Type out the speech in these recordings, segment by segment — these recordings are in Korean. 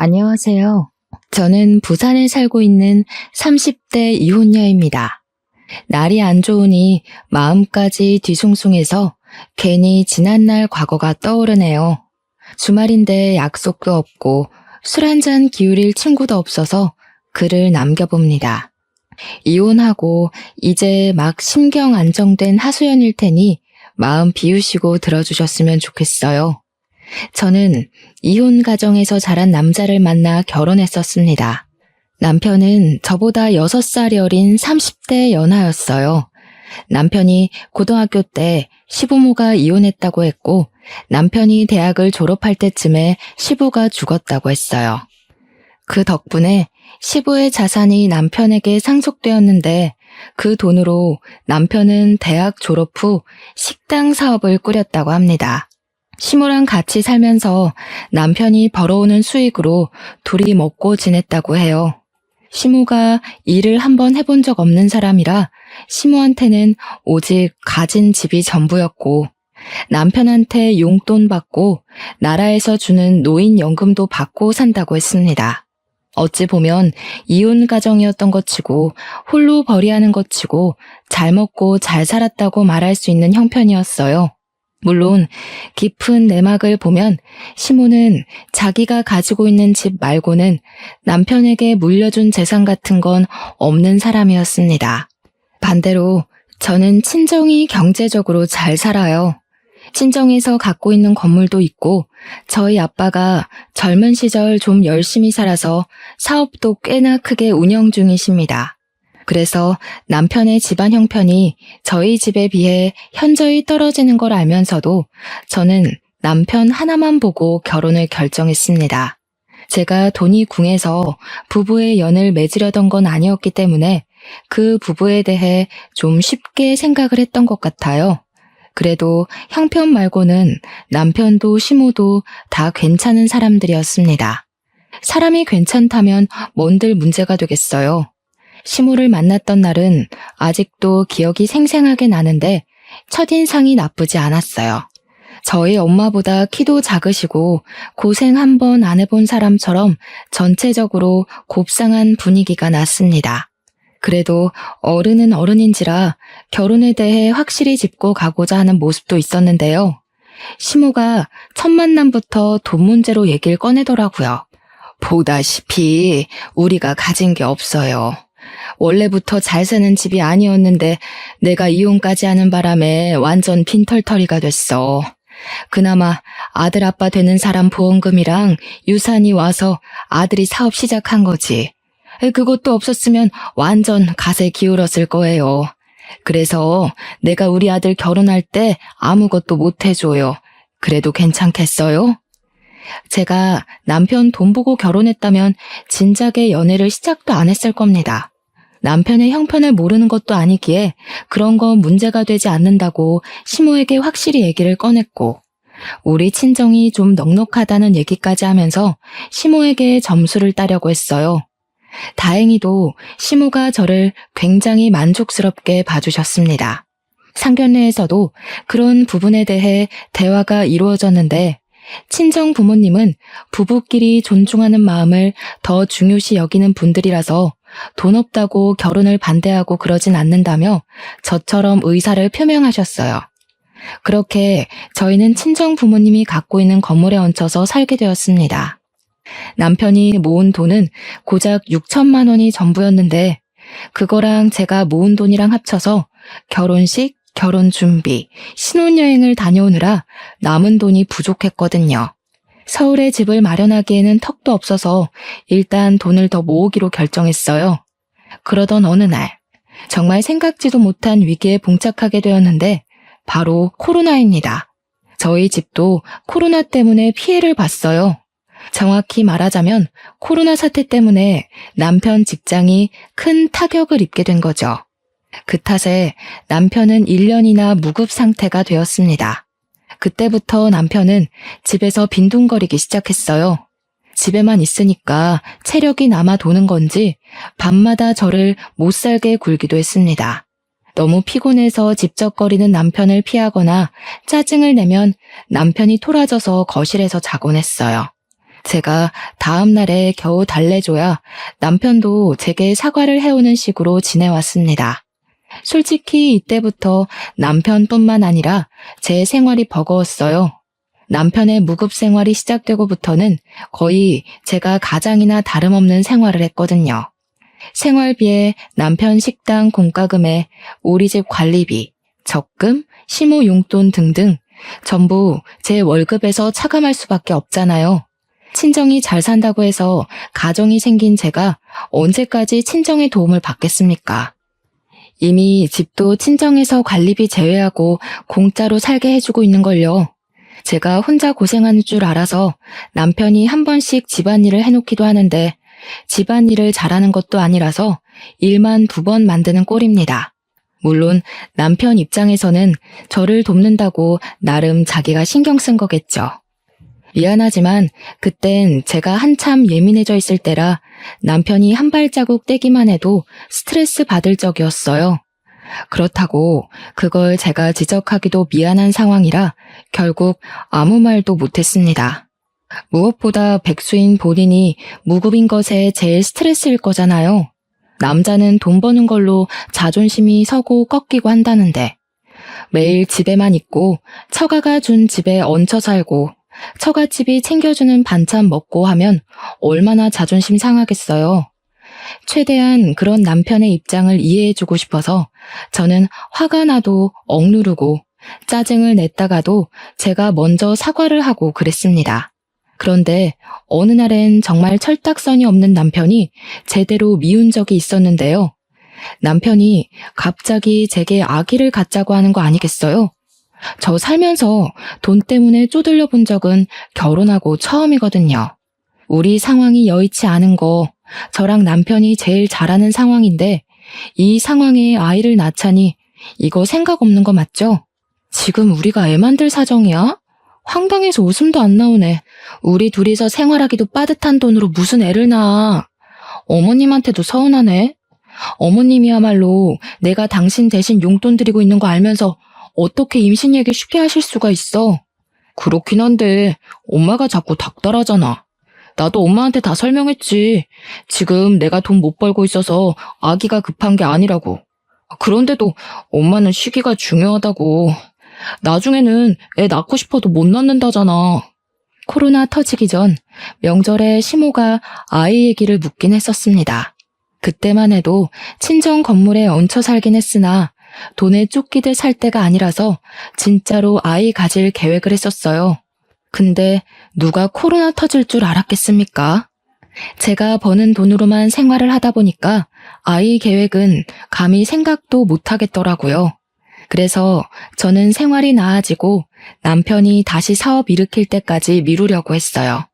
안녕하세요. 저는 부산에 살고 있는 30대 이혼녀입니다. 날이 안 좋으니 마음까지 뒤숭숭해서 괜히 지난날 과거가 떠오르네요. 주말인데 약속도 없고 술 한잔 기울일 친구도 없어서 글을 남겨봅니다. 이혼하고 이제 막 심경 안정된 하소연일 테니 마음 비우시고 들어주셨으면 좋겠어요. 저는 이혼 가정에서 자란 남자를 만나 결혼했었습니다. 남편은 저보다 6살이 어린 30대 연하였어요. 남편이 고등학교 때 시부모가 이혼했다고 했고 남편이 대학을 졸업할 때쯤에 시부가 죽었다고 했어요. 그 덕분에 시부의 자산이 남편에게 상속되었는데 그 돈으로 남편은 대학 졸업 후 식당 사업을 꾸렸다고 합니다. 시모랑 같이 살면서 남편이 벌어오는 수익으로 둘이 먹고 지냈다고 해요. 시모가 일을 한번 해본 적 없는 사람이라 시모한테는 오직 가진 집이 전부였고 남편한테 용돈 받고 나라에서 주는 노인연금도 받고 산다고 했습니다. 어찌 보면 이혼 가정이었던 것 치고 홀로 벌이하는 것 치고 잘 먹고 잘 살았다고 말할 수 있는 형편이었어요. 물론 깊은 내막을 보면 시모는 자기가 가지고 있는 집 말고는 남편에게 물려준 재산 같은 건 없는 사람이었습니다. 반대로 저는 친정이 경제적으로 잘 살아요. 친정에서 갖고 있는 건물도 있고 저희 아빠가 젊은 시절 좀 열심히 살아서 사업도 꽤나 크게 운영 중이십니다. 그래서 남편의 집안 형편이 저희 집에 비해 현저히 떨어지는 걸 알면서도 저는 남편 하나만 보고 결혼을 결정했습니다. 제가 돈이 궁해서 부부의 연을 맺으려던 건 아니었기 때문에 그 부부에 대해 좀 쉽게 생각을 했던 것 같아요. 그래도 형편 말고는 남편도 시모도 다 괜찮은 사람들이었습니다. 사람이 괜찮다면 뭔들 문제가 되겠어요. 시모를 만났던 날은 아직도 기억이 생생하게 나는데 첫인상이 나쁘지 않았어요. 저희 엄마보다 키도 작으시고 고생 한 번 안 해본 사람처럼 전체적으로 곱상한 분위기가 났습니다. 그래도 어른은 어른인지라 결혼에 대해 확실히 짚고 가고자 하는 모습도 있었는데요. 시모가 첫 만남부터 돈 문제로 얘기를 꺼내더라고요. 보다시피 우리가 가진 게 없어요. 원래부터 잘 사는 집이 아니었는데 내가 이혼까지 하는 바람에 완전 빈털터리가 됐어. 그나마 아들 아빠 되는 사람 보험금이랑 유산이 와서 아들이 사업 시작한 거지. 그것도 없었으면 완전 갓에 기울었을 거예요. 그래서 내가 우리 아들 결혼할 때 아무것도 못 해줘요. 그래도 괜찮겠어요? 제가 남편 돈 보고 결혼했다면 진작에 연애를 시작도 안 했을 겁니다. 남편의 형편을 모르는 것도 아니기에 그런 건 문제가 되지 않는다고 시모에게 확실히 얘기를 꺼냈고 우리 친정이 좀 넉넉하다는 얘기까지 하면서 시모에게 점수를 따려고 했어요. 다행히도 시모가 저를 굉장히 만족스럽게 봐주셨습니다. 상견례에서도 그런 부분에 대해 대화가 이루어졌는데 친정 부모님은 부부끼리 존중하는 마음을 더 중요시 여기는 분들이라서 돈 없다고 결혼을 반대하고 그러진 않는다며 저처럼 의사를 표명하셨어요. 그렇게 저희는 친정 부모님이 갖고 있는 건물에 얹혀서 살게 되었습니다. 남편이 모은 돈은 고작 6천만 원이 전부였는데 그거랑 제가 모은 돈이랑 합쳐서 결혼식, 결혼 준비, 신혼여행을 다녀오느라 남은 돈이 부족했거든요. 서울에 집을 마련하기에는 턱도 없어서 일단 돈을 더 모으기로 결정했어요. 그러던 어느 날 정말 생각지도 못한 위기에 봉착하게 되었는데 바로 코로나입니다. 저희 집도 코로나 때문에 피해를 봤어요. 정확히 말하자면 코로나 사태 때문에 남편 직장이 큰 타격을 입게 된 거죠. 그 탓에 남편은 1년이나 무급 상태가 되었습니다. 그때부터 남편은 집에서 빈둥거리기 시작했어요. 집에만 있으니까 체력이 남아 도는 건지 밤마다 저를 못살게 굴기도 했습니다. 너무 피곤해서 집적거리는 남편을 피하거나 짜증을 내면 남편이 토라져서 거실에서 자곤 했어요. 제가 다음 날에 겨우 달래줘야 남편도 제게 사과를 해오는 식으로 지내왔습니다. 솔직히 이때부터 남편뿐만 아니라 제 생활이 버거웠어요. 남편의 무급 생활이 시작되고부터는 거의 제가 가장이나 다름없는 생활을 했거든요. 생활비에 남편 식당 공과금에 우리 집 관리비, 적금, 시모 용돈 등등 전부 제 월급에서 차감할 수밖에 없잖아요. 친정이 잘 산다고 해서 가정이 생긴 제가 언제까지 친정의 도움을 받겠습니까? 이미 집도 친정에서 관리비 제외하고 공짜로 살게 해주고 있는걸요. 제가 혼자 고생하는 줄 알아서 남편이 한 번씩 집안일을 해놓기도 하는데 집안일을 잘하는 것도 아니라서 일만 2번 만드는 꼴입니다. 물론 남편 입장에서는 저를 돕는다고 나름 자기가 신경 쓴 거겠죠. 미안하지만 그땐 제가 한참 예민해져 있을 때라 남편이 한 발자국 떼기만 해도 스트레스 받을 적이었어요. 그렇다고 그걸 제가 지적하기도 미안한 상황이라 결국 아무 말도 못했습니다. 무엇보다 백수인 본인이 무급인 것에 제일 스트레스일 거잖아요. 남자는 돈 버는 걸로 자존심이 서고 꺾이고 한다는데 매일 집에만 있고 처가가 준 집에 얹혀 살고 처갓집이 챙겨주는 반찬 먹고 하면 얼마나 자존심 상하겠어요. 최대한 그런 남편의 입장을 이해해주고 싶어서 저는 화가 나도 억누르고 짜증을 냈다가도 제가 먼저 사과를 하고 그랬습니다. 그런데 어느 날엔 정말 철딱선이 없는 남편이 제대로 미운 적이 있었는데요. 남편이 갑자기 제게 아기를 갖자고 하는 거 아니겠어요? 저 살면서 돈 때문에 쪼들려 본 적은 결혼하고 처음이거든요. 우리 상황이 여의치 않은 거 저랑 남편이 제일 잘하는 상황인데 이 상황에 아이를 낳자니 이거 생각 없는 거 맞죠? 지금 우리가 애 만들 사정이야? 황당해서 웃음도 안 나오네. 우리 둘이서 생활하기도 빠듯한 돈으로 무슨 애를 낳아. 어머님한테도 서운하네. 어머님이야말로 내가 당신 대신 용돈 드리고 있는 거 알면서 어떻게 임신 얘기 쉽게 하실 수가 있어. 그렇긴 한데 엄마가 자꾸 닥달하잖아. 나도 엄마한테 다 설명했지. 지금 내가 돈 못 벌고 있어서 아기가 급한 게 아니라고. 그런데도 엄마는 시기가 중요하다고. 나중에는 애 낳고 싶어도 못 낳는다잖아. 코로나 터지기 전 명절에 시모가 아이 얘기를 묻긴 했었습니다. 그때만 해도 친정 건물에 얹혀 살긴 했으나 돈에 쫓기듯 살 때가 아니라서 진짜로 아이 가질 계획을 했었어요. 근데 누가 코로나 터질 줄 알았겠습니까? 제가 버는 돈으로만 생활을 하다 보니까 아이 계획은 감히 생각도 못 하겠더라고요. 그래서 저는 생활이 나아지고 남편이 다시 사업 일으킬 때까지 미루려고 했어요.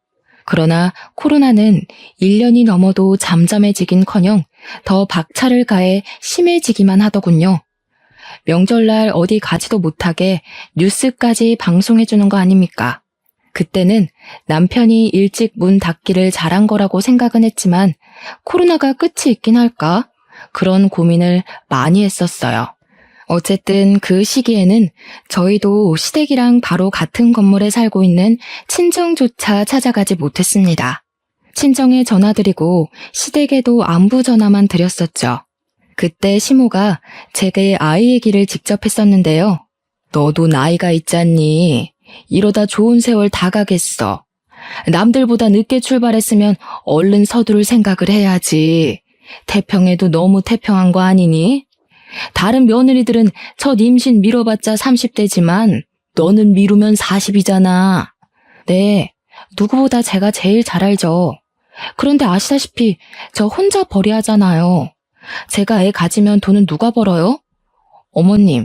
그러나 코로나는 1년이 넘어도 잠잠해지긴커녕 더 박차를 가해 심해지기만 하더군요. 명절날 어디 가지도 못하게 뉴스까지 방송해주는 거 아닙니까? 그때는 남편이 일찍 문 닫기를 잘한 거라고 생각은 했지만 코로나가 끝이 있긴 할까? 그런 고민을 많이 했었어요. 어쨌든 그 시기에는 저희도 시댁이랑 바로 같은 건물에 살고 있는 친정조차 찾아가지 못했습니다. 친정에 전화드리고 시댁에도 안부 전화만 드렸었죠. 그때 시모가 제게 아이 얘기를 직접 했었는데요. 너도 나이가 있잖니. 이러다 좋은 세월 다 가겠어. 남들보다 늦게 출발했으면 얼른 서두를 생각을 해야지. 태평해도 너무 태평한 거 아니니? 다른 며느리들은 첫 임신 미뤄봤자 30대지만 너는 미루면 40이잖아. 네, 누구보다 제가 제일 잘 알죠. 그런데 아시다시피 저 혼자 벌이하잖아요. 제가 애 가지면 돈은 누가 벌어요? 어머님,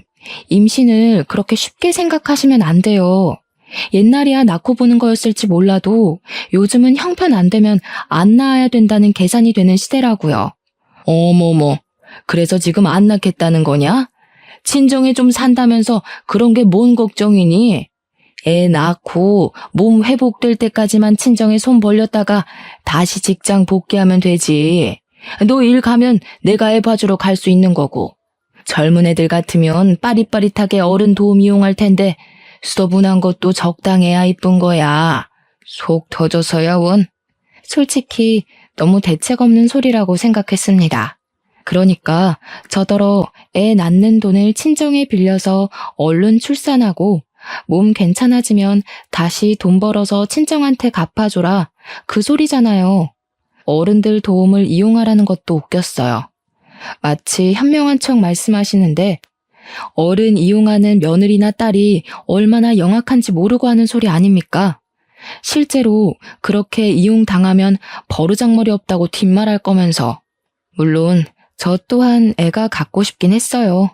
임신을 그렇게 쉽게 생각하시면 안 돼요. 옛날이야 낳고 보는 거였을지 몰라도 요즘은 형편 안 되면 안 낳아야 된다는 계산이 되는 시대라고요. 어머머, 그래서 지금 안 낳겠다는 거냐? 친정에 좀 산다면서 그런 게 뭔 걱정이니? 애 낳고 몸 회복될 때까지만 친정에 손 벌렸다가 다시 직장 복귀하면 되지. 너 일 가면 내가 애 봐주러 갈 수 있는 거고. 젊은 애들 같으면 빠릿빠릿하게 어른 도움 이용할 텐데 수더분한 것도 적당해야 이쁜 거야. 속 터져서야 원. 솔직히 너무 대책 없는 소리라고 생각했습니다. 그러니까 저더러 애 낳는 돈을 친정에 빌려서 얼른 출산하고 몸 괜찮아지면 다시 돈 벌어서 친정한테 갚아줘라. 그 소리잖아요. 어른들 도움을 이용하라는 것도 웃겼어요. 마치 현명한 척 말씀하시는데 어른 이용하는 며느리나 딸이 얼마나 영악한지 모르고 하는 소리 아닙니까? 실제로 그렇게 이용당하면 버르장머리 없다고 뒷말할 거면서. 물론 저 또한 애가 갖고 싶긴 했어요.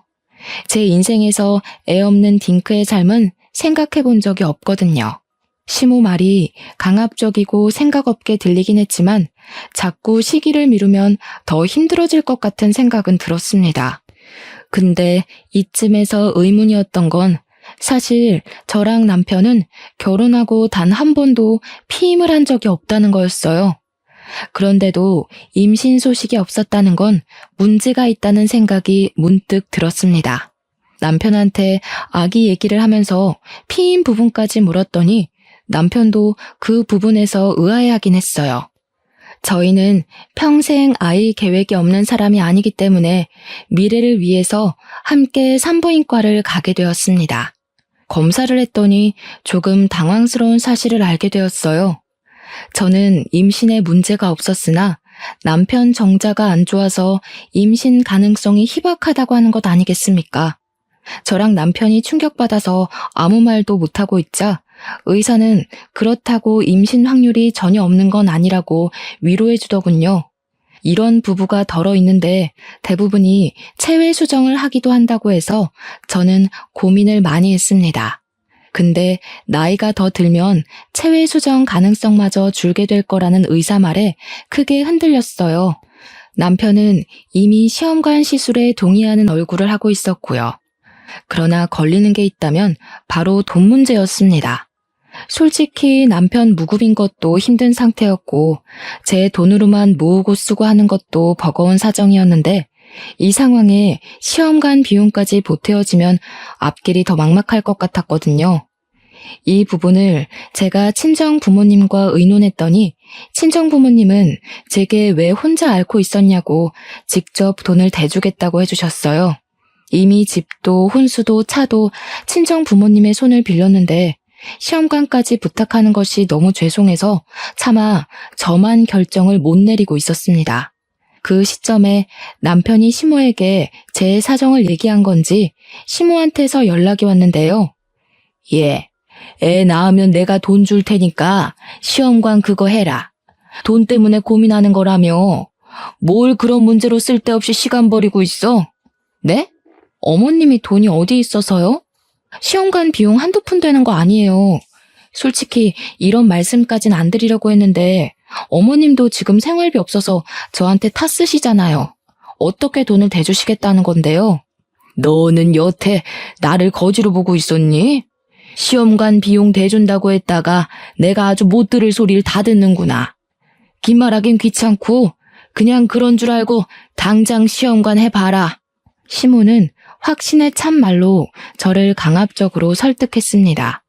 제 인생에서 애 없는 딩크의 삶은 생각해 본 적이 없거든요. 시모 말이 강압적이고 생각 없게 들리긴 했지만 자꾸 시기를 미루면 더 힘들어질 것 같은 생각은 들었습니다. 근데 이쯤에서 의문이었던 건 사실 저랑 남편은 결혼하고 단 한 번도 피임을 한 적이 없다는 거였어요. 그런데도 임신 소식이 없었다는 건 문제가 있다는 생각이 문득 들었습니다. 남편한테 아기 얘기를 하면서 피임 부분까지 물었더니 남편도 그 부분에서 의아해하긴 했어요. 저희는 평생 아이 계획이 없는 사람이 아니기 때문에 미래를 위해서 함께 산부인과를 가게 되었습니다. 검사를 했더니 조금 당황스러운 사실을 알게 되었어요. 저는 임신에 문제가 없었으나 남편 정자가 안 좋아서 임신 가능성이 희박하다고 하는 것 아니겠습니까? 저랑 남편이 충격받아서 아무 말도 못하고 있자 의사는 그렇다고 임신 확률이 전혀 없는 건 아니라고 위로해 주더군요. 이런 부부가 덜어 있는데 대부분이 체외 수정을 하기도 한다고 해서 저는 고민을 많이 했습니다. 근데 나이가 더 들면 체외 수정 가능성마저 줄게 될 거라는 의사 말에 크게 흔들렸어요. 남편은 이미 시험관 시술에 동의하는 얼굴을 하고 있었고요. 그러나 걸리는 게 있다면 바로 돈 문제였습니다. 솔직히 남편 무급인 것도 힘든 상태였고 제 돈으로만 모으고 쓰고 하는 것도 버거운 사정이었는데 이 상황에 시험관 비용까지 보태어지면 앞길이 더 막막할 것 같았거든요. 이 부분을 제가 친정 부모님과 의논했더니 친정 부모님은 제게 왜 혼자 앓고 있었냐고 직접 돈을 대주겠다고 해주셨어요. 이미 집도 혼수도 차도 친정 부모님의 손을 빌렸는데 시험관까지 부탁하는 것이 너무 죄송해서 차마 저만 결정을 못 내리고 있었습니다. 그 시점에 남편이 시모에게 제 사정을 얘기한 건지 시모한테서 연락이 왔는데요. 예, 애 낳으면 내가 돈 줄 테니까 시험관 그거 해라. 돈 때문에 고민하는 거라며. 뭘 그런 문제로 쓸데없이 시간 버리고 있어? 네? 어머님이 돈이 어디 있어서요? 시험관 비용 한두 푼 되는 거 아니에요. 솔직히 이런 말씀까진 안 드리려고 했는데 어머님도 지금 생활비 없어서 저한테 탓 쓰시잖아요. 어떻게 돈을 대주시겠다는 건데요? 너는 여태 나를 거지로 보고 있었니? 시험관 비용 대준다고 했다가 내가 아주 못 들을 소리를 다 듣는구나. 긴 말하긴 귀찮고 그냥 그런 줄 알고 당장 시험관 해봐라. 시모는 확신에 찬 말로 저를 강압적으로 설득했습니다.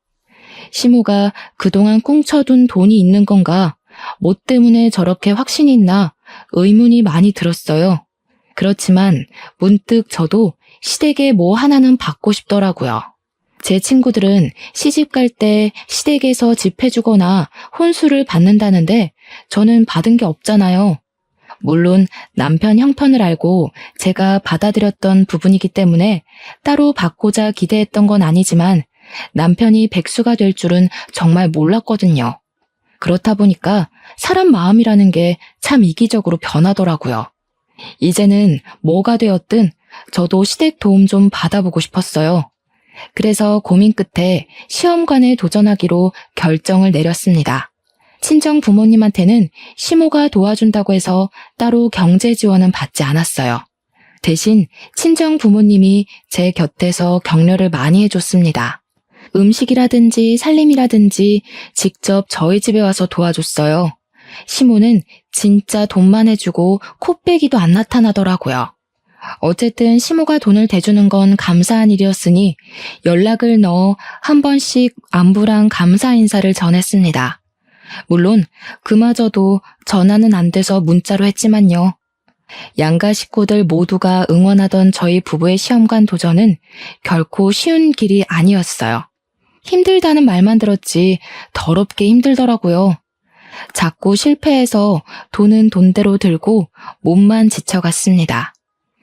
시모가 그동안 꽁쳐둔 돈이 있는 건가? 뭐 때문에 저렇게 확신이 있나? 의문이 많이 들었어요. 그렇지만 문득 저도 시댁에 뭐 하나는 받고 싶더라고요. 제 친구들은 시집 갈 때 시댁에서 집 해주거나 혼수를 받는다는데 저는 받은 게 없잖아요. 물론 남편 형편을 알고 제가 받아들였던 부분이기 때문에 따로 받고자 기대했던 건 아니지만 남편이 백수가 될 줄은 정말 몰랐거든요. 그렇다 보니까 사람 마음이라는 게 참 이기적으로 변하더라고요. 이제는 뭐가 되었든 저도 시댁 도움 좀 받아보고 싶었어요. 그래서 고민 끝에 시험관에 도전하기로 결정을 내렸습니다. 친정 부모님한테는 시모가 도와준다고 해서 따로 경제 지원은 받지 않았어요. 대신 친정 부모님이 제 곁에서 격려를 많이 해줬습니다. 음식이라든지 살림이라든지 직접 저희 집에 와서 도와줬어요. 시모는 진짜 돈만 해주고 코빼기도 안 나타나더라고요. 어쨌든 시모가 돈을 대주는 건 감사한 일이었으니 연락을 넣어 한 번씩 안부랑 감사 인사를 전했습니다. 물론 그마저도 전화는 안 돼서 문자로 했지만요. 양가 식구들 모두가 응원하던 저희 부부의 시험관 도전은 결코 쉬운 길이 아니었어요. 힘들다는 말만 들었지 더럽게 힘들더라고요. 자꾸 실패해서 돈은 돈대로 들고 몸만 지쳐갔습니다.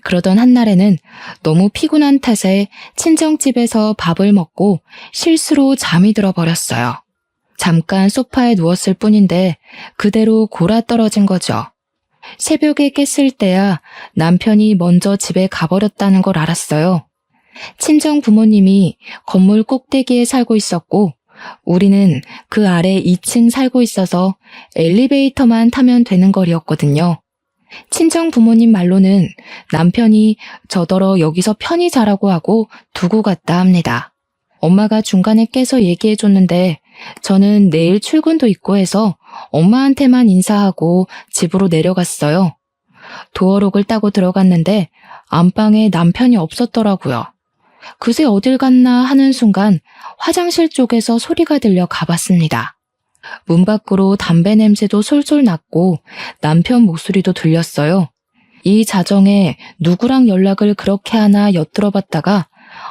그러던 한날에는 너무 피곤한 탓에 친정집에서 밥을 먹고 실수로 잠이 들어버렸어요. 잠깐 소파에 누웠을 뿐인데 그대로 골아떨어진 거죠. 새벽에 깼을 때야 남편이 먼저 집에 가버렸다는 걸 알았어요. 친정 부모님이 건물 꼭대기에 살고 있었고 우리는 그 아래 2층 살고 있어서 엘리베이터만 타면 되는 거리였거든요. 친정 부모님 말로는 남편이 저더러 여기서 편히 자라고 하고 두고 갔다 합니다. 엄마가 중간에 깨서 얘기해줬는데 저는 내일 출근도 있고 해서 엄마한테만 인사하고 집으로 내려갔어요. 도어록을 따고 들어갔는데 안방에 남편이 없었더라고요. 그새 어딜 갔나 하는 순간 화장실 쪽에서 소리가 들려 가봤습니다. 문 밖으로 담배 냄새도 솔솔 났고 남편 목소리도 들렸어요. 이 자정에 누구랑 연락을 그렇게 하나 엿들어봤다가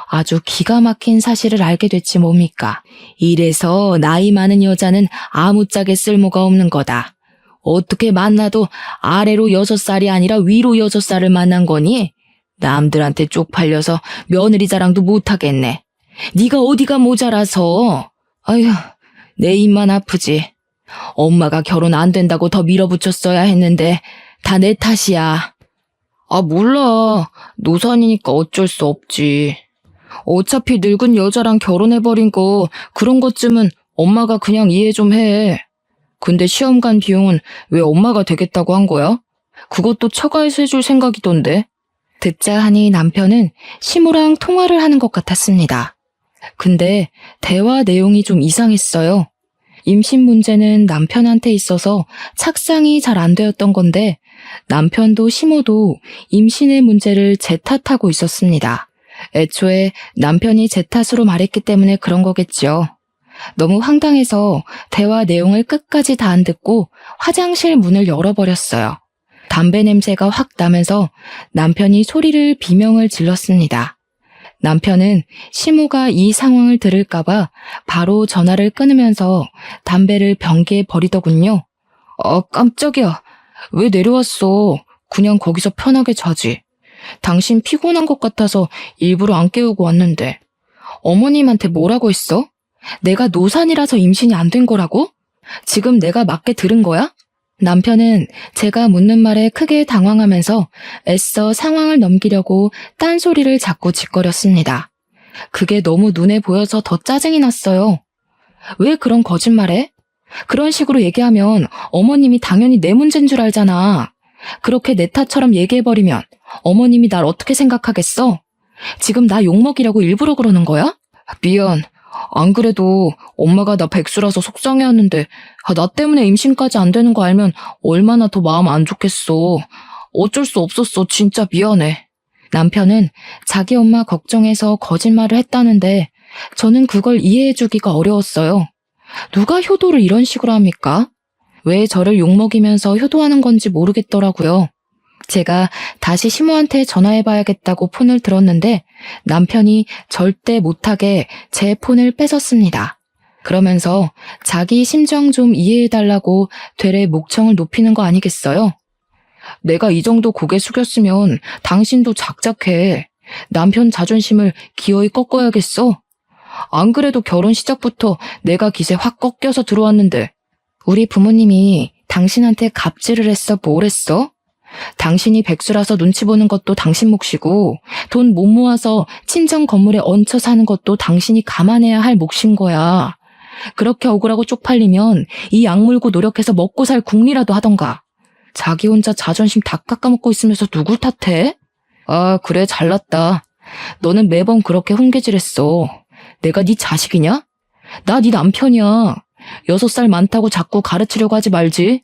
아주 기가 막힌 사실을 알게 됐지 뭡니까. 이래서 나이 많은 여자는 아무짝에 쓸모가 없는 거다. 어떻게 만나도 아래로 6살이 아니라 위로 6살을 만난 거니? 남들한테 쪽팔려서 며느리 자랑도 못하겠네. 네가 어디가 모자라서. 아휴, 내 입만 아프지. 엄마가 결혼 안 된다고 더 밀어붙였어야 했는데 다 내 탓이야. 아, 몰라. 노산이니까 어쩔 수 없지. 어차피 늙은 여자랑 결혼해버린 거 그런 것쯤은 엄마가 그냥 이해 좀 해. 근데 시험관 비용은 왜 엄마가 되겠다고 한 거야? 그것도 처가에서 해줄 생각이던데. 듣자 하니 남편은 시모랑 통화를 하는 것 같았습니다. 근데 대화 내용이 좀 이상했어요. 임신 문제는 남편한테 있어서 착상이 잘 안 되었던 건데 남편도 시모도 임신의 문제를 제 탓하고 있었습니다. 애초에 남편이 제 탓으로 말했기 때문에 그런 거겠죠. 너무 황당해서 대화 내용을 끝까지 다 안 듣고 화장실 문을 열어버렸어요. 담배 냄새가 확 나면서 남편이 소리를 비명을 질렀습니다. 남편은 시모가 이 상황을 들을까봐 바로 전화를 끊으면서 담배를 변기에 버리더군요. 깜짝이야. 왜 내려왔어? 그냥 거기서 편하게 자지. 당신 피곤한 것 같아서 일부러 안 깨우고 왔는데. 어머님한테 뭐라고 했어? 내가 노산이라서 임신이 안 된 거라고? 지금 내가 맞게 들은 거야? 남편은 제가 묻는 말에 크게 당황하면서 애써 상황을 넘기려고 딴소리를 자꾸 짓거렸습니다. 그게 너무 눈에 보여서 더 짜증이 났어요. 왜 그런 거짓말해? 그런 식으로 얘기하면 어머님이 당연히 내 문제인 줄 알잖아. 그렇게 내 탓처럼 얘기해버리면 어머님이 날 어떻게 생각하겠어? 지금 나 욕먹이려고 일부러 그러는 거야? 미안. 안 그래도 엄마가 나 백수라서 속상해하는데 나 때문에 임신까지 안 되는 거 알면 얼마나 더 마음 안 좋겠어. 어쩔 수 없었어. 진짜 미안해. 남편은 자기 엄마 걱정해서 거짓말을 했다는데 저는 그걸 이해해주기가 어려웠어요. 누가 효도를 이런 식으로 합니까? 왜 저를 욕먹이면서 효도하는 건지 모르겠더라고요. 제가 다시 시모한테 전화해봐야겠다고 폰을 들었는데 남편이 절대 못하게 제 폰을 뺏었습니다. 그러면서 자기 심정 좀 이해해달라고 되레 목청을 높이는 거 아니겠어요? 내가 이 정도 고개 숙였으면 당신도 작작해. 남편 자존심을 기어이 꺾어야겠어. 안 그래도 결혼 시작부터 내가 기세 확 꺾여서 들어왔는데. 우리 부모님이 당신한테 갑질을 했어? 뭘 했어? 당신이 백수라서 눈치 보는 것도 당신 몫이고 돈 못 모아서 친정 건물에 얹혀 사는 것도 당신이 감안해야 할 몫인 거야. 그렇게 억울하고 쪽팔리면 이 약물고 노력해서 먹고 살 궁리라도 하던가. 자기 혼자 자존심 다 깎아먹고 있으면서 누굴 탓해? 아, 그래, 잘났다. 너는 매번 그렇게 훈계질했어. 내가 네 자식이냐? 나 네 남편이야. 6살 많다고 자꾸 가르치려고 하지 말지.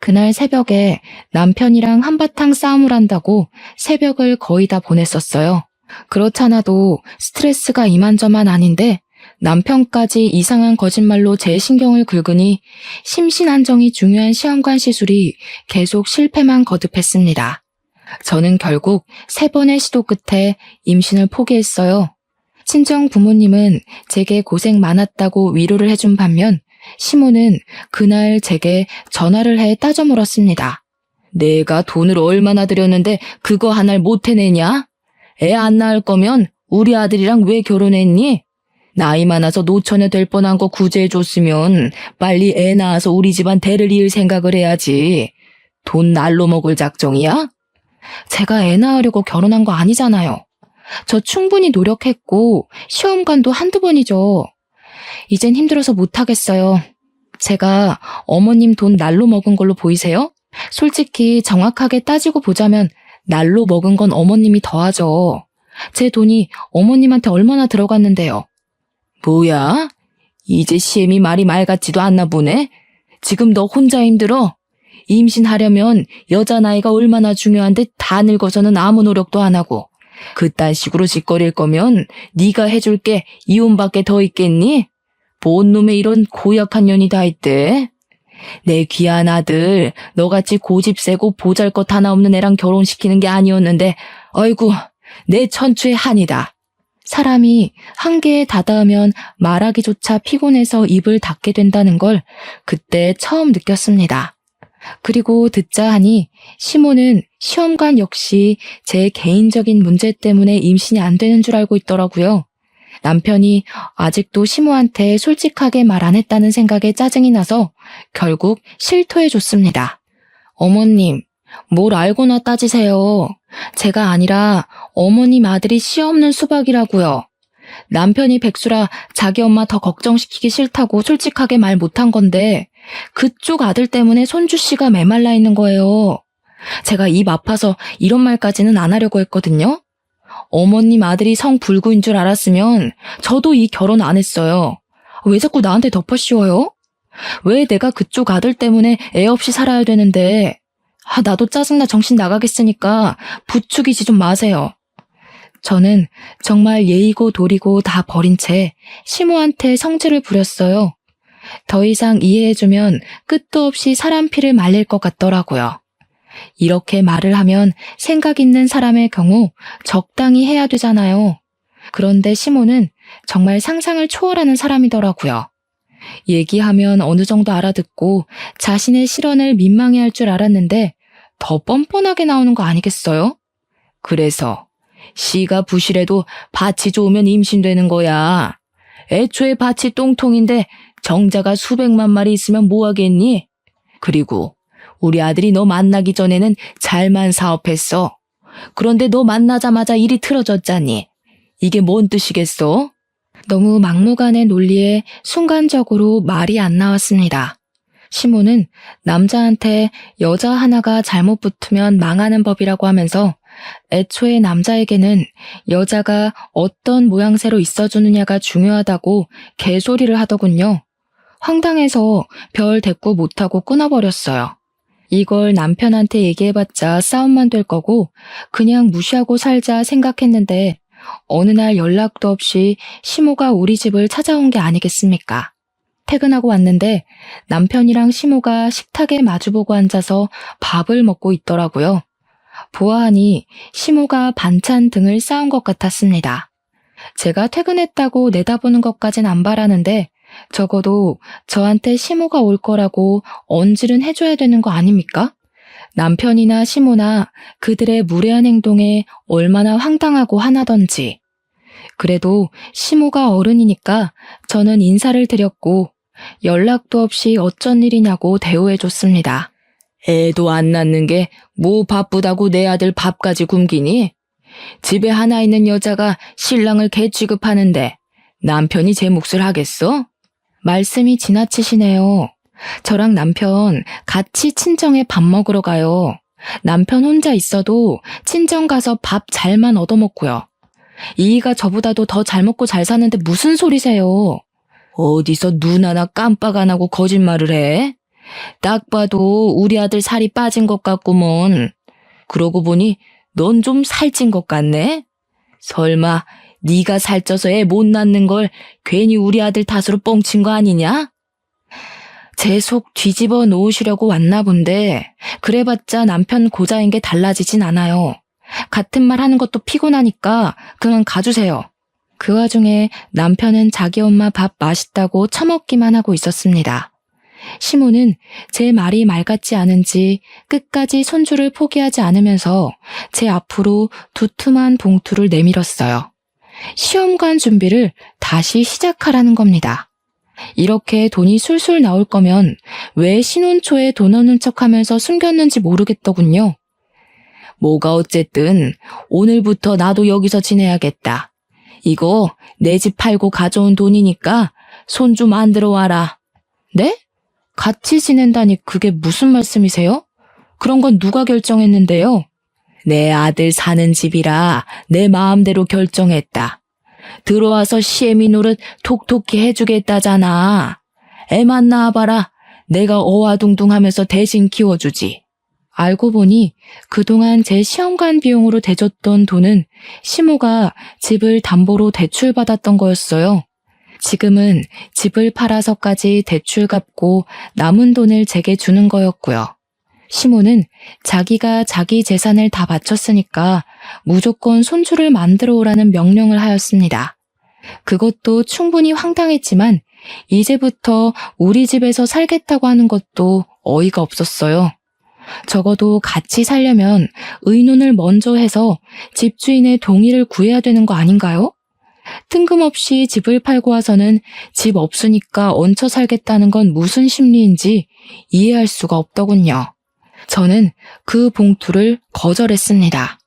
그날 새벽에 남편이랑 한바탕 싸움을 한다고 새벽을 거의 다 보냈었어요. 그렇잖아도 스트레스가 이만저만 아닌데 남편까지 이상한 거짓말로 제 신경을 긁으니 심신안정이 중요한 시험관 시술이 계속 실패만 거듭했습니다. 저는 결국 3번의 시도 끝에 임신을 포기했어요. 친정 부모님은 제게 고생 많았다고 위로를 해준 반면 시모는 그날 제게 전화를 해 따져 물었습니다. 내가 돈을 얼마나 들였는데 그거 하나를 못 해내냐? 애 안 낳을 거면 우리 아들이랑 왜 결혼했니? 나이 많아서 노처녀 될 뻔한 거 구제해줬으면 빨리 애 낳아서 우리 집안 대를 이을 생각을 해야지. 돈 날로 먹을 작정이야? 제가 애 낳으려고 결혼한 거 아니잖아요. 저 충분히 노력했고 시험관도 한두 번이죠. 이젠 힘들어서 못하겠어요. 제가 어머님 돈 날로 먹은 걸로 보이세요? 솔직히 정확하게 따지고 보자면 날로 먹은 건 어머님이 더하죠. 제 돈이 어머님한테 얼마나 들어갔는데요. 뭐야? 이제 시엠이 말이 말 같지도 않나 보네? 지금 너 혼자 힘들어? 임신하려면 여자 나이가 얼마나 중요한데 다 늙어서는 아무 노력도 안 하고 그딴 식으로 짓거릴 거면 네가 해줄게 이혼밖에 더 있겠니? 뭔 놈의 이런 고약한 년이 다 있대? 내 귀한 아들 너같이 고집 세고 보잘것 하나 없는 애랑 결혼시키는 게 아니었는데 어이구 내 천추의 한이다. 사람이 한계에 다다으면 말하기조차 피곤해서 입을 닫게 된다는 걸 그때 처음 느꼈습니다. 그리고 듣자 하니 시모는 시험관 역시 제 개인적인 문제 때문에 임신이 안 되는 줄 알고 있더라고요. 남편이 아직도 시모한테 솔직하게 말 안 했다는 생각에 짜증이 나서 결국 실토해줬습니다. 어머님, 뭘 알고나 따지세요. 제가 아니라 어머님 아들이 씨 없는 수박이라고요. 남편이 백수라 자기 엄마 더 걱정시키기 싫다고 솔직하게 말 못한 건데 그쪽 아들 때문에 손주 씨가 메말라 있는 거예요. 제가 입 아파서 이런 말까지는 안 하려고 했거든요. 어머님 아들이 성불구인 줄 알았으면 저도 이 결혼 안 했어요. 왜 자꾸 나한테 덮어씌워요? 왜 내가 그쪽 아들 때문에 애 없이 살아야 되는데 나도 짜증나 정신 나가겠으니까 부추기지 좀 마세요. 저는 정말 예의고 도리고 다 버린 채 시모한테 성질을 부렸어요. 더 이상 이해해주면 끝도 없이 사람 피를 말릴 것 같더라고요. 이렇게 말을 하면 생각 있는 사람의 경우 적당히 해야 되잖아요. 그런데 시모는 정말 상상을 초월하는 사람이더라고요. 얘기하면 어느 정도 알아듣고 자신의 실언을 민망해할 줄 알았는데 더 뻔뻔하게 나오는 거 아니겠어요? 그래서 씨가 부실해도 밭이 좋으면 임신되는 거야. 애초에 밭이 똥통인데 정자가 수백만 마리 있으면 뭐 하겠니? 그리고 우리 아들이 너 만나기 전에는 잘만 사업했어. 그런데 너 만나자마자 일이 틀어졌잖니. 이게 뭔 뜻이겠어? 너무 막무가내 논리에 순간적으로 말이 안 나왔습니다. 시모는 남자한테 여자 하나가 잘못 붙으면 망하는 법이라고 하면서 애초에 남자에게는 여자가 어떤 모양새로 있어주느냐가 중요하다고 개소리를 하더군요. 황당해서 별 대꾸 못하고 끊어버렸어요. 이걸 남편한테 얘기해봤자 싸움만 될 거고 그냥 무시하고 살자 생각했는데 어느 날 연락도 없이 시모가 우리 집을 찾아온 게 아니겠습니까? 퇴근하고 왔는데 남편이랑 시모가 식탁에 마주보고 앉아서 밥을 먹고 있더라고요. 보아하니 시모가 반찬 등을 싸온 것 같았습니다. 제가 퇴근했다고 내다보는 것까진 안 바라는데 적어도 저한테 시모가 올 거라고 언질은 해줘야 되는 거 아닙니까? 남편이나 시모나 그들의 무례한 행동에 얼마나 황당하고 화나던지. 그래도 시모가 어른이니까 저는 인사를 드렸고 연락도 없이 어쩐 일이냐고 대우해줬습니다. 애도 안 낳는 게 뭐 바쁘다고 내 아들 밥까지 굶기니? 집에 하나 있는 여자가 신랑을 개 취급하는데 남편이 제 몫을 하겠어? 말씀이 지나치시네요. 저랑 남편 같이 친정에 밥 먹으러 가요. 남편 혼자 있어도 친정 가서 밥 잘만 얻어먹고요. 이이가 저보다도 더 잘 먹고 잘 사는데 무슨 소리세요? 어디서 눈 하나 깜빡 안 하고 거짓말을 해? 딱 봐도 우리 아들 살이 빠진 것 같구먼. 그러고 보니 넌 좀 살찐 것 같네? 설마 네가 살쪄서 애 못 낳는 걸 괜히 우리 아들 탓으로 뻥친 거 아니냐? 제 속 뒤집어 놓으시려고 왔나 본데 그래봤자 남편 고자인 게 달라지진 않아요. 같은 말 하는 것도 피곤하니까 그만 가주세요. 그 와중에 남편은 자기 엄마 밥 맛있다고 처먹기만 하고 있었습니다. 시모는 제 말이 말 같지 않은지 끝까지 손주를 포기하지 않으면서 제 앞으로 두툼한 봉투를 내밀었어요. 시험관 준비를 다시 시작하라는 겁니다. 이렇게 돈이 술술 나올 거면 왜 신혼 초에 돈 없는 척하면서 숨겼는지 모르겠더군요. 뭐가 어쨌든 오늘부터 나도 여기서 지내야겠다. 이거 내 집 팔고 가져온 돈이니까 손 좀 만들어 와라. 네? 같이 지낸다니 그게 무슨 말씀이세요? 그런 건 누가 결정했는데요? 내 아들 사는 집이라 내 마음대로 결정했다. 들어와서 시애미 노릇 톡톡히 해주겠다잖아. 애만 낳아봐라. 내가 어와둥둥하면서 대신 키워주지. 알고 보니 그동안 제 시험관 비용으로 대줬던 돈은 시모가 집을 담보로 대출받았던 거였어요. 지금은 집을 팔아서까지 대출 갚고 남은 돈을 제게 주는 거였고요. 시모는 자기가 자기 재산을 다 바쳤으니까 무조건 손주를 만들어 오라는 명령을 하였습니다. 그것도 충분히 황당했지만 이제부터 우리 집에서 살겠다고 하는 것도 어이가 없었어요. 적어도 같이 살려면 의논을 먼저 해서 집주인의 동의를 구해야 되는 거 아닌가요? 뜬금없이 집을 팔고 와서는 집 없으니까 얹혀 살겠다는 건 무슨 심리인지 이해할 수가 없더군요. 저는 그 봉투를 거절했습니다.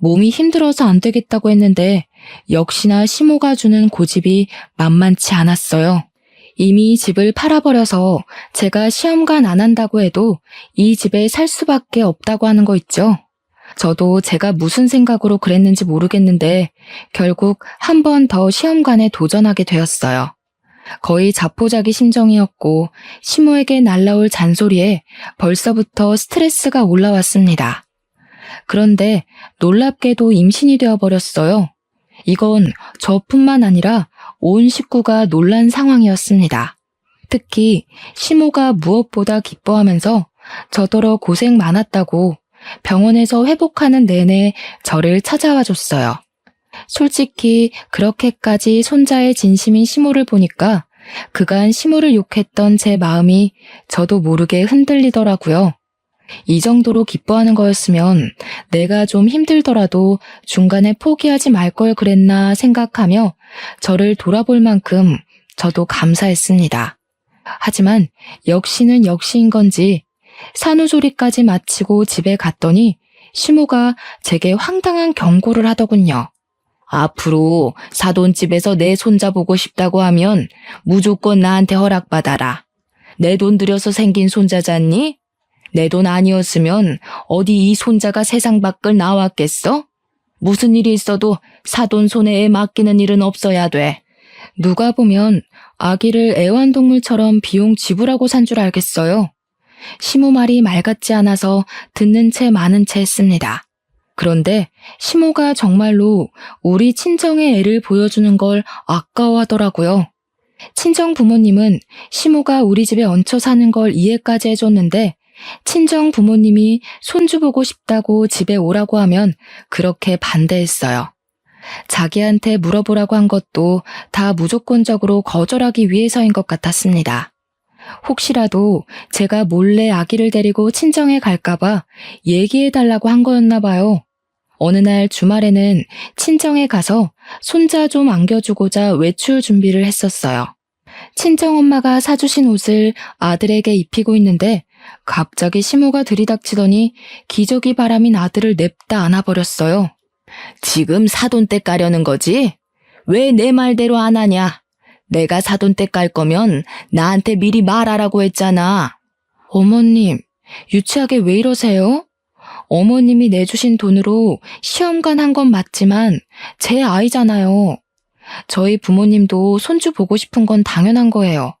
몸이 힘들어서 안 되겠다고 했는데 역시나 시모가 주는 고집이 만만치 않았어요. 이미 집을 팔아버려서 제가 시험관 안 한다고 해도 이 집에 살 수밖에 없다고 하는 거 있죠. 저도 제가 무슨 생각으로 그랬는지 모르겠는데 결국 한 번 더 시험관에 도전하게 되었어요. 거의 자포자기 심정이었고 시모에게 날라올 잔소리에 벌써부터 스트레스가 올라왔습니다. 그런데 놀랍게도 임신이 되어버렸어요. 이건 저뿐만 아니라 온 식구가 놀란 상황이었습니다. 특히 시모가 무엇보다 기뻐하면서 저더러 고생 많았다고 병원에서 회복하는 내내 저를 찾아와 줬어요. 솔직히 그렇게까지 손자의 진심인 시모를 보니까 그간 시모를 욕했던 제 마음이 저도 모르게 흔들리더라고요. 이 정도로 기뻐하는 거였으면 내가 좀 힘들더라도 중간에 포기하지 말 걸 그랬나 생각하며 저를 돌아볼 만큼 저도 감사했습니다. 하지만 역시는 역시인 건지 산후조리까지 마치고 집에 갔더니 시모가 제게 황당한 경고를 하더군요. 앞으로 사돈집에서 내 손자 보고 싶다고 하면 무조건 나한테 허락받아라. 내 돈 들여서 생긴 손자잖니? 내 돈 아니었으면 어디 이 손자가 세상 밖을 나왔겠어? 무슨 일이 있어도 사돈 손에 애 맡기는 일은 없어야 돼. 누가 보면 아기를 애완동물처럼 비용 지불하고 산 줄 알겠어요. 시모 말이 말 같지 않아서 듣는 채 마는 채 했습니다. 그런데 시모가 정말로 우리 친정의 애를 보여주는 걸 아까워하더라고요. 친정 부모님은 시모가 우리 집에 얹혀 사는 걸 이해까지 해줬는데 친정 부모님이 손주 보고 싶다고 집에 오라고 하면 그렇게 반대했어요. 자기한테 물어보라고 한 것도 다 무조건적으로 거절하기 위해서인 것 같았습니다. 혹시라도 제가 몰래 아기를 데리고 친정에 갈까봐 얘기해달라고 한 거였나 봐요. 어느 날 주말에는 친정에 가서 손자 좀 안겨주고자 외출 준비를 했었어요. 친정엄마가 사주신 옷을 아들에게 입히고 있는데 갑자기 시모가 들이닥치더니 기저귀 바람인 아들을 냅다 안아버렸어요. 지금 사돈댁 가려는 거지? 왜 내 말대로 안 하냐? 내가 사돈댁 갈 거면 나한테 미리 말하라고 했잖아. 어머님, 유치하게 왜 이러세요? 어머님이 내주신 돈으로 시험관 한 건 맞지만 제 아이잖아요. 저희 부모님도 손주 보고 싶은 건 당연한 거예요.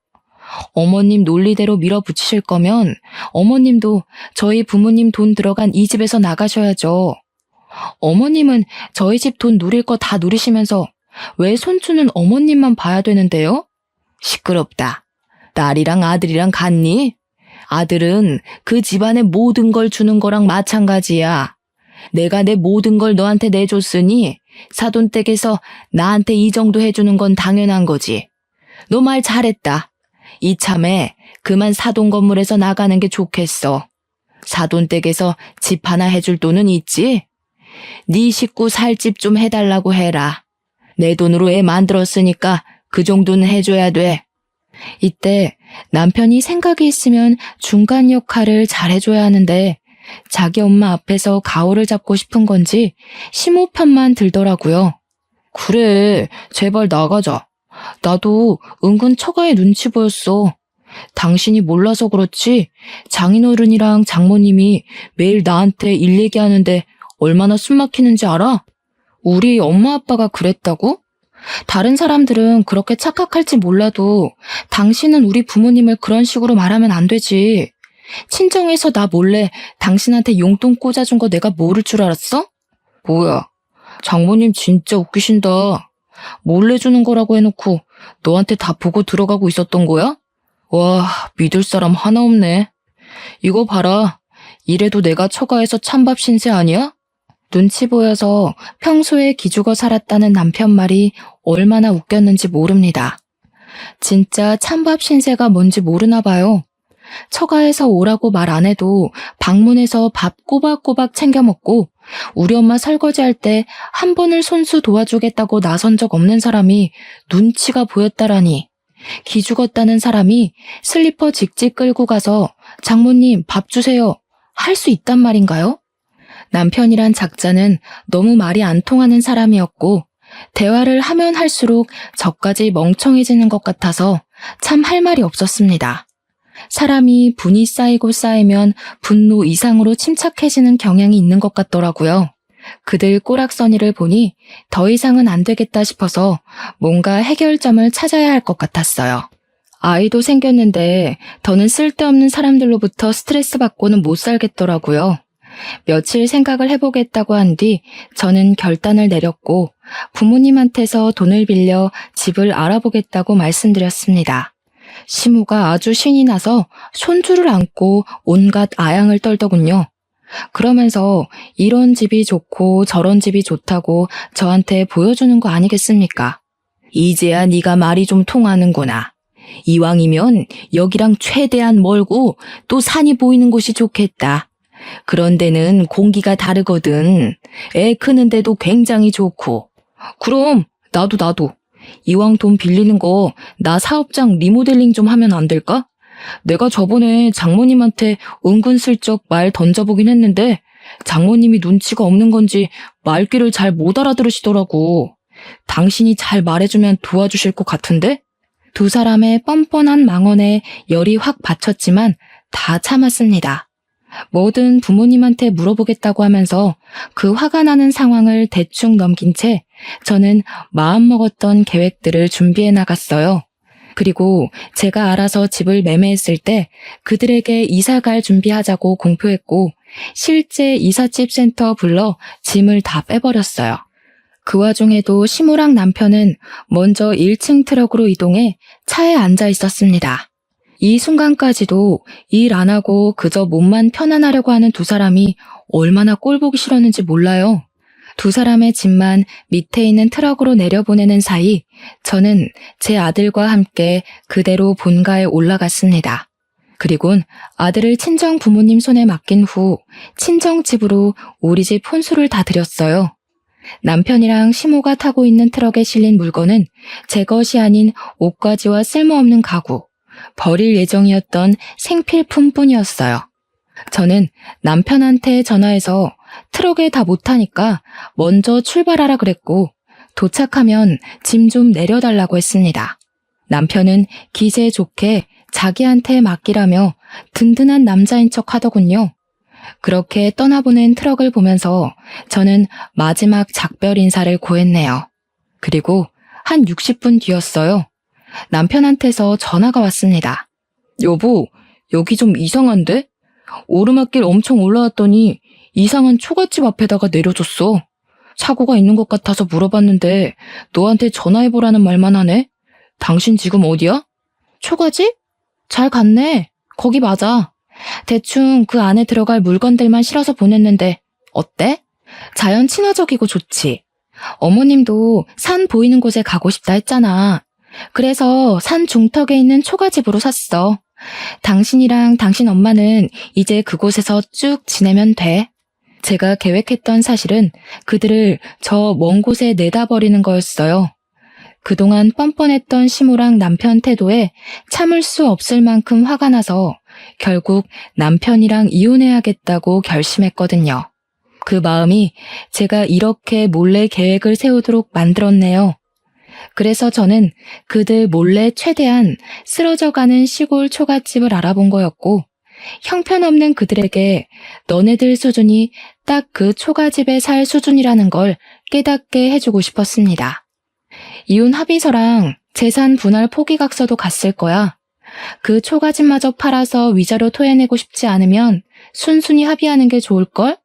어머님 논리대로 밀어붙이실 거면 어머님도 저희 부모님 돈 들어간 이 집에서 나가셔야죠. 어머님은 저희 집 돈 누릴 거 다 누리시면서 왜 손주는 어머님만 봐야 되는데요? 시끄럽다. 딸이랑 아들이랑 같니? 아들은 그 집안의 모든 걸 주는 거랑 마찬가지야. 내가 내 모든 걸 너한테 내줬으니 사돈댁에서 나한테 이 정도 해주는 건 당연한 거지. 너 말 잘했다. 이참에 그만 사돈 건물에서 나가는 게 좋겠어. 사돈댁에서 집 하나 해줄 돈은 있지? 네 식구 살 집 좀 해달라고 해라. 내 돈으로 애 만들었으니까 그 정도는 해줘야 돼. 이때 남편이 생각이 있으면 중간 역할을 잘해줘야 하는데 자기 엄마 앞에서 가오를 잡고 싶은 건지 시모 편만 들더라고요. 그래, 제발 나가자. 나도 은근 처가에 눈치 보였어. 당신이 몰라서 그렇지 장인어른이랑 장모님이 매일 나한테 일 얘기하는데 얼마나 숨 막히는지 알아? 우리 엄마 아빠가 그랬다고? 다른 사람들은 그렇게 착각할지 몰라도 당신은 우리 부모님을 그런 식으로 말하면 안 되지. 친정에서 나 몰래 당신한테 용돈 꽂아준 거 내가 모를 줄 알았어? 뭐야, 장모님 진짜 웃기신다. 몰래 주는 거라고 해놓고 너한테 다 보고 들어가고 있었던 거야? 와, 믿을 사람 하나 없네. 이거 봐라. 이래도 내가 처가에서 찬밥 신세 아니야? 눈치 보여서 평소에 기죽어 살았다는 남편 말이 얼마나 웃겼는지 모릅니다. 진짜 찬밥 신세가 뭔지 모르나 봐요. 처가에서 오라고 말 안 해도 방문해서 밥 꼬박꼬박 챙겨 먹고 우리 엄마 설거지할 때 한 번을 손수 도와주겠다고 나선 적 없는 사람이 눈치가 보였다라니. 기죽었다는 사람이 슬리퍼 직직 끌고 가서 장모님 밥 주세요 할 수 있단 말인가요? 남편이란 작자는 너무 말이 안 통하는 사람이었고 대화를 하면 할수록 저까지 멍청해지는 것 같아서 참 할 말이 없었습니다. 사람이 분이 쌓이고 쌓이면 분노 이상으로 침착해지는 경향이 있는 것 같더라고요. 그들 꼬락서니를 보니 더 이상은 안 되겠다 싶어서 뭔가 해결점을 찾아야 할 것 같았어요. 아이도 생겼는데 더는 쓸데없는 사람들로부터 스트레스 받고는 못 살겠더라고요. 며칠 생각을 해보겠다고 한 뒤 저는 결단을 내렸고 부모님한테서 돈을 빌려 집을 알아보겠다고 말씀드렸습니다. 시모가 아주 신이 나서 손주를 안고 온갖 아양을 떨더군요. 그러면서 이런 집이 좋고 저런 집이 좋다고 저한테 보여주는 거 아니겠습니까? 이제야 네가 말이 좀 통하는구나. 이왕이면 여기랑 최대한 멀고 또 산이 보이는 곳이 좋겠다. 그런 데는 공기가 다르거든. 애 크는데도 굉장히 좋고. 그럼 나도. 이왕 돈 빌리는 거 나 사업장 리모델링 좀 하면 안 될까? 내가 저번에 장모님한테 은근슬쩍 말 던져보긴 했는데 장모님이 눈치가 없는 건지 말귀를 잘 못 알아들으시더라고. 당신이 잘 말해주면 도와주실 것 같은데? 두 사람의 뻔뻔한 망언에 열이 확 받쳤지만 다 참았습니다. 뭐든 부모님한테 물어보겠다고 하면서 그 화가 나는 상황을 대충 넘긴 채 저는 마음먹었던 계획들을 준비해 나갔어요. 그리고 제가 알아서 집을 매매했을 때 그들에게 이사갈 준비하자고 공표했고 실제 이삿집 센터 불러 짐을 다 빼버렸어요. 그 와중에도 시모랑 남편은 먼저 1층 트럭으로 이동해 차에 앉아 있었습니다. 이 순간까지도 일 안 하고 그저 몸만 편안하려고 하는 두 사람이 얼마나 꼴보기 싫었는지 몰라요. 두 사람의 짐만 밑에 있는 트럭으로 내려보내는 사이 저는 제 아들과 함께 그대로 본가에 올라갔습니다. 그리곤 아들을 친정 부모님 손에 맡긴 후 친정집으로 우리 집 혼수를 다 드렸어요. 남편이랑 시모가 타고 있는 트럭에 실린 물건은 제 것이 아닌 옷가지와 쓸모없는 가구, 버릴 예정이었던 생필품뿐이었어요. 저는 남편한테 전화해서 트럭에 다 못 타니까 먼저 출발하라 그랬고 도착하면 짐 좀 내려달라고 했습니다. 남편은 기세 좋게 자기한테 맡기라며 든든한 남자인 척 하더군요. 그렇게 떠나보낸 트럭을 보면서 저는 마지막 작별 인사를 고했네요. 그리고 한 60분 뒤였어요. 남편한테서 전화가 왔습니다. 여보, 여기 좀 이상한데? 오르막길 엄청 올라왔더니 이상한 초가집 앞에다가 내려줬어. 사고가 있는 것 같아서 물어봤는데 너한테 전화해보라는 말만 하네? 당신 지금 어디야? 초가집? 잘 갔네. 거기 맞아. 대충 그 안에 들어갈 물건들만 실어서 보냈는데 어때? 자연 친화적이고 좋지. 어머님도 산 보이는 곳에 가고 싶다 했잖아. 그래서 산 중턱에 있는 초가집으로 샀어. 당신이랑 당신 엄마는 이제 그곳에서 쭉 지내면 돼. 제가 계획했던 사실은 그들을 저 먼 곳에 내다 버리는 거였어요. 그동안 뻔뻔했던 시모랑 남편 태도에 참을 수 없을 만큼 화가 나서 결국 남편이랑 이혼해야겠다고 결심했거든요. 그 마음이 제가 이렇게 몰래 계획을 세우도록 만들었네요. 그래서 저는 그들 몰래 최대한 쓰러져가는 시골 초가집을 알아본 거였고, 형편없는 그들에게 너네들 수준이 딱 그 초가집에 살 수준이라는 걸 깨닫게 해주고 싶었습니다. 이혼 합의서랑 재산 분할 포기각서도 갔을 거야. 그 초가집마저 팔아서 위자료 토해내고 싶지 않으면 순순히 합의하는 게 좋을걸?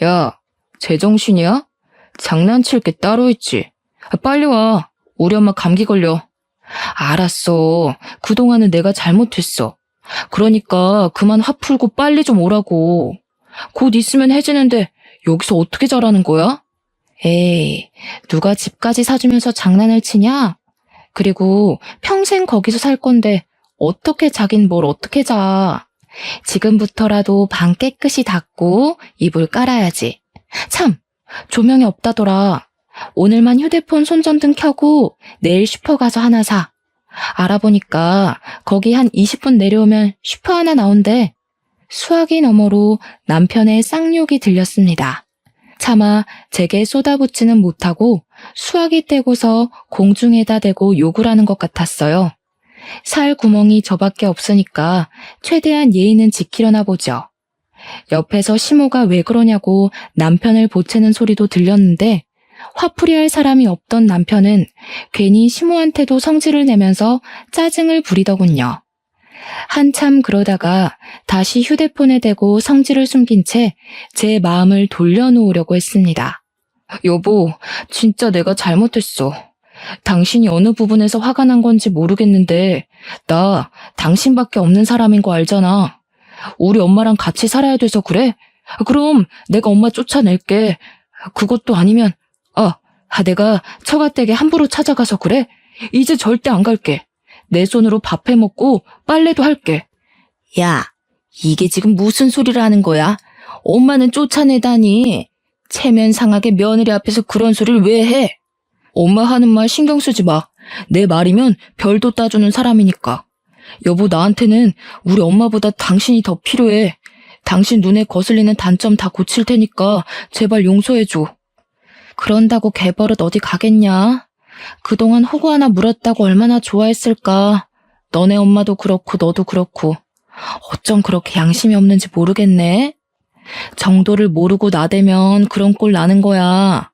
야, 제정신이야? 장난칠 게 따로 있지. 빨리 와. 우리 엄마 감기 걸려. 알았어. 그동안은 내가 잘못했어. 그러니까 그만 화 풀고 빨리 좀 오라고. 곧 있으면 해지는데 여기서 어떻게 자라는 거야? 에이, 누가 집까지 사주면서 장난을 치냐? 그리고 평생 거기서 살 건데 어떻게 자긴 뭘 어떻게 자. 지금부터라도 방 깨끗이 닦고 이불 깔아야지. 참, 조명이 없다더라. 오늘만 휴대폰 손전등 켜고 내일 슈퍼 가서 하나 사. 알아보니까 거기 한 20분 내려오면 슈퍼 하나 나온대. 수화기 너머로 남편의 쌍욕이 들렸습니다. 차마 제게 쏟아붓지는 못하고 수화기 떼고서 공중에다 대고 욕을 하는 것 같았어요. 살 구멍이 저밖에 없으니까 최대한 예의는 지키려나 보죠. 옆에서 시모가 왜 그러냐고 남편을 보채는 소리도 들렸는데 화풀이할 사람이 없던 남편은 괜히 시모한테도 성질을 내면서 짜증을 부리더군요. 한참 그러다가 다시 휴대폰에 대고 성질을 숨긴 채 제 마음을 돌려놓으려고 했습니다. 여보, 진짜 내가 잘못했어. 당신이 어느 부분에서 화가 난 건지 모르겠는데 나 당신밖에 없는 사람인 거 알잖아. 우리 엄마랑 같이 살아야 돼서 그래? 그럼 내가 엄마 쫓아낼게. 그것도 아니면 내가 처가댁에 함부로 찾아가서 그래? 이제 절대 안 갈게. 내 손으로 밥 해먹고 빨래도 할게. 야, 이게 지금 무슨 소리를 하는 거야? 엄마는 쫓아내다니. 체면 상하게 며느리 앞에서 그런 소리를 왜 해? 엄마 하는 말 신경 쓰지 마. 내 말이면 별도 따주는 사람이니까. 여보, 나한테는 우리 엄마보다 당신이 더 필요해. 당신 눈에 거슬리는 단점 다 고칠 테니까 제발 용서해줘. 그런다고 개버릇 어디 가겠냐? 그동안 호구 하나 물었다고 얼마나 좋아했을까. 너네 엄마도 그렇고 너도 그렇고. 어쩜 그렇게 양심이 없는지 모르겠네. 정도를 모르고 나대면 그런 꼴 나는 거야.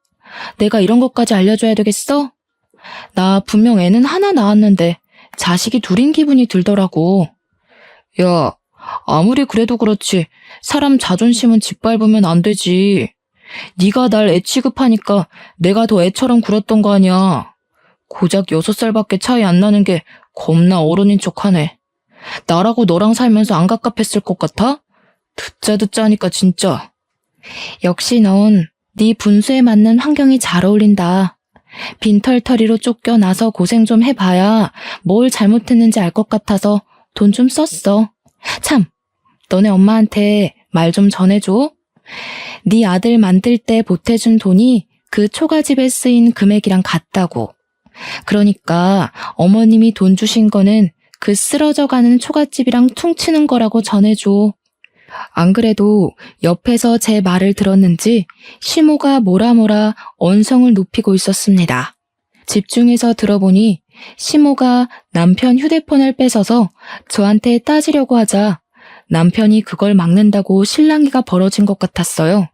내가 이런 것까지 알려줘야 되겠어? 나 분명 애는 하나 낳았는데 자식이 둘인 기분이 들더라고. 야, 아무리 그래도 그렇지 사람 자존심은 짓밟으면 안 되지. 네가 날 애 취급하니까 내가 더 애처럼 굴었던 거 아니야. 고작 6살밖에 차이 안 나는 게 겁나 어른인 척하네. 나라고 너랑 살면서 안 갑갑했을 것 같아? 듣자 하니까 진짜. 역시 넌 네 분수에 맞는 환경이 잘 어울린다. 빈털터리로 쫓겨나서 고생 좀 해봐야 뭘 잘못했는지 알 것 같아서 돈 좀 썼어. 참, 너네 엄마한테 말 좀 전해줘. 네 아들 만들 때 보태준 돈이 그 초가집에 쓰인 금액이랑 같다고. 그러니까 어머님이 돈 주신 거는 그 쓰러져가는 초가집이랑 퉁치는 거라고 전해줘. 안 그래도 옆에서 제 말을 들었는지 시모가 뭐라 언성을 높이고 있었습니다. 집중해서 들어보니 시모가 남편 휴대폰을 뺏어서 저한테 따지려고 하자 남편이 그걸 막는다고 실랑이가 벌어진 것 같았어요.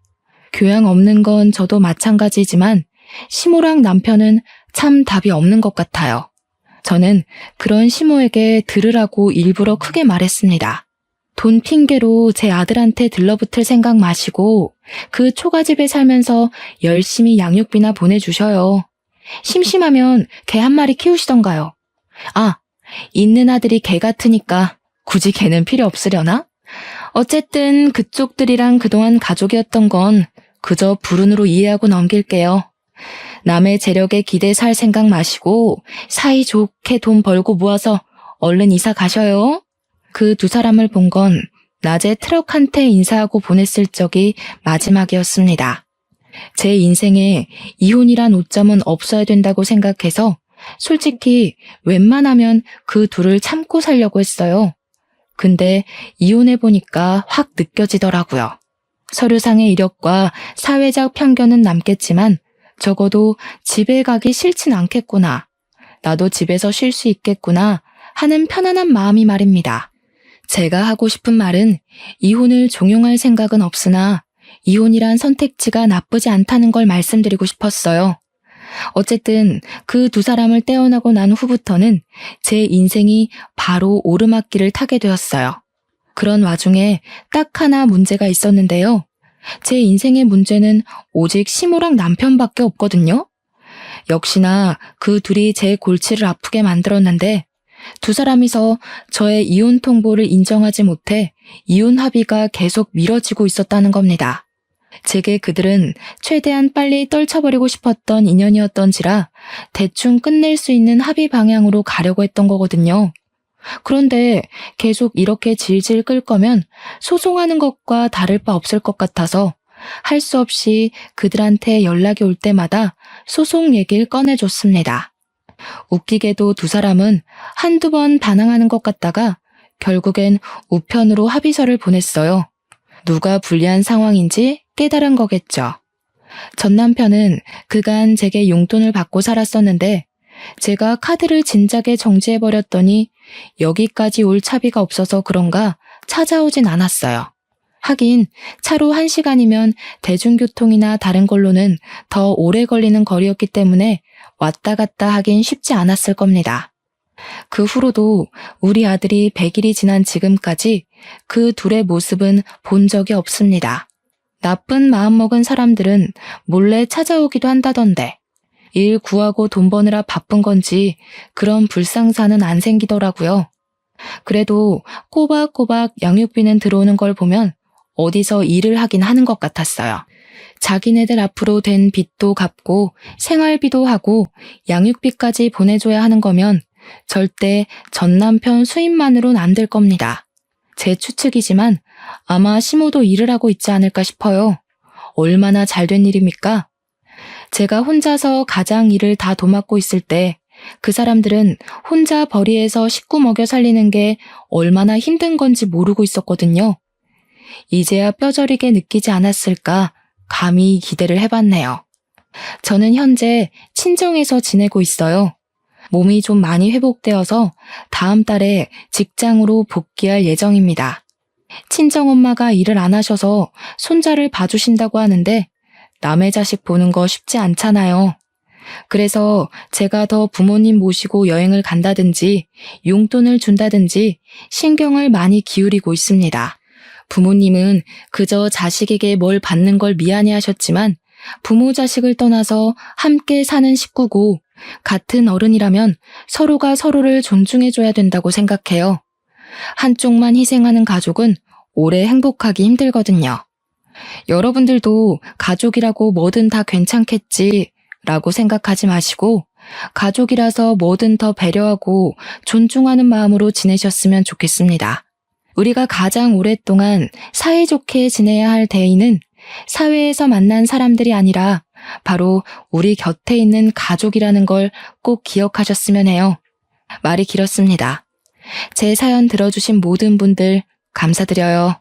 교양 없는 건 저도 마찬가지지만 시모랑 남편은 참 답이 없는 것 같아요. 저는 그런 시모에게 들으라고 일부러 크게 말했습니다. 돈 핑계로 제 아들한테 들러붙을 생각 마시고 그 초가집에 살면서 열심히 양육비나 보내주셔요. 심심하면 개 한 마리 키우시던가요. 아, 있는 아들이 개 같으니까 굳이 개는 필요 없으려나? 어쨌든 그쪽들이랑 그동안 가족이었던 건 그저 불운으로 이해하고 넘길게요. 남의 재력에 기대 살 생각 마시고 사이좋게 돈 벌고 모아서 얼른 이사 가셔요. 그 두 사람을 본 건 낮에 트럭한테 인사하고 보냈을 적이 마지막이었습니다. 제 인생에 이혼이란 오점은 없어야 된다고 생각해서 솔직히 웬만하면 그 둘을 참고 살려고 했어요. 근데 이혼해보니까 확 느껴지더라고요. 서류상의 이력과 사회적 편견은 남겠지만 적어도 집에 가기 싫진 않겠구나. 나도 집에서 쉴 수 있겠구나 하는 편안한 마음이 말입니다. 제가 하고 싶은 말은 이혼을 종용할 생각은 없으나 이혼이란 선택지가 나쁘지 않다는 걸 말씀드리고 싶었어요. 어쨌든 그 두 사람을 떼어나고 난 후부터는 제 인생이 바로 오르막길을 타게 되었어요. 그런 와중에 딱 하나 문제가 있었는데요. 제 인생의 문제는 오직 시모랑 남편밖에 없거든요. 역시나 그 둘이 제 골치를 아프게 만들었는데 두 사람이서 저의 이혼 통보를 인정하지 못해 이혼 합의가 계속 미뤄지고 있었다는 겁니다. 제게 그들은 최대한 빨리 떨쳐버리고 싶었던 인연이었던지라 대충 끝낼 수 있는 합의 방향으로 가려고 했던 거거든요. 그런데 계속 이렇게 질질 끌 거면 소송하는 것과 다를 바 없을 것 같아서 할 수 없이 그들한테 연락이 올 때마다 소송 얘기를 꺼내줬습니다. 웃기게도 두 사람은 한두 번 반항하는 것 같다가 결국엔 우편으로 합의서를 보냈어요. 누가 불리한 상황인지 깨달은 거겠죠. 전 남편은 그간 제게 용돈을 받고 살았었는데 제가 카드를 진작에 정지해버렸더니 여기까지 올 차비가 없어서 그런가 찾아오진 않았어요. 하긴 차로 1시간이면 대중교통이나 다른 걸로는 더 오래 걸리는 거리였기 때문에 왔다 갔다 하긴 쉽지 않았을 겁니다. 그 후로도 우리 아들이 100일이 지난 지금까지 그 둘의 모습은 본 적이 없습니다. 나쁜 마음먹은 사람들은 몰래 찾아오기도 한다던데 일 구하고 돈 버느라 바쁜 건지 그런 불상사는 안 생기더라고요. 그래도 꼬박꼬박 양육비는 들어오는 걸 보면 어디서 일을 하긴 하는 것 같았어요. 자기네들 앞으로 된 빚도 갚고 생활비도 하고 양육비까지 보내줘야 하는 거면 절대 전 남편 수입만으론 안 될 겁니다. 제 추측이지만 아마 시모도 일을 하고 있지 않을까 싶어요. 얼마나 잘된 일입니까? 제가 혼자서 가장 일을 다 도맡고 있을 때 그 사람들은 혼자 벌이에서 식구 먹여 살리는 게 얼마나 힘든 건지 모르고 있었거든요. 이제야 뼈저리게 느끼지 않았을까 감히 기대를 해봤네요. 저는 현재 친정에서 지내고 있어요. 몸이 좀 많이 회복되어서 다음 달에 직장으로 복귀할 예정입니다. 친정엄마가 일을 안 하셔서 손자를 봐주신다고 하는데 남의 자식 보는 거 쉽지 않잖아요. 그래서 제가 더 부모님 모시고 여행을 간다든지 용돈을 준다든지 신경을 많이 기울이고 있습니다. 부모님은 그저 자식에게 뭘 받는 걸 미안해 하셨지만 부모 자식을 떠나서 함께 사는 식구고 같은 어른이라면 서로가 서로를 존중해줘야 된다고 생각해요. 한쪽만 희생하는 가족은 오래 행복하기 힘들거든요. 여러분들도 가족이라고 뭐든 다 괜찮겠지 라고 생각하지 마시고 가족이라서 뭐든 더 배려하고 존중하는 마음으로 지내셨으면 좋겠습니다. 우리가 가장 오랫동안 사이좋게 지내야 할 대의는 사회에서 만난 사람들이 아니라 바로 우리 곁에 있는 가족이라는 걸 꼭 기억하셨으면 해요. 말이 길었습니다. 제 사연 들어주신 모든 분들 감사드려요.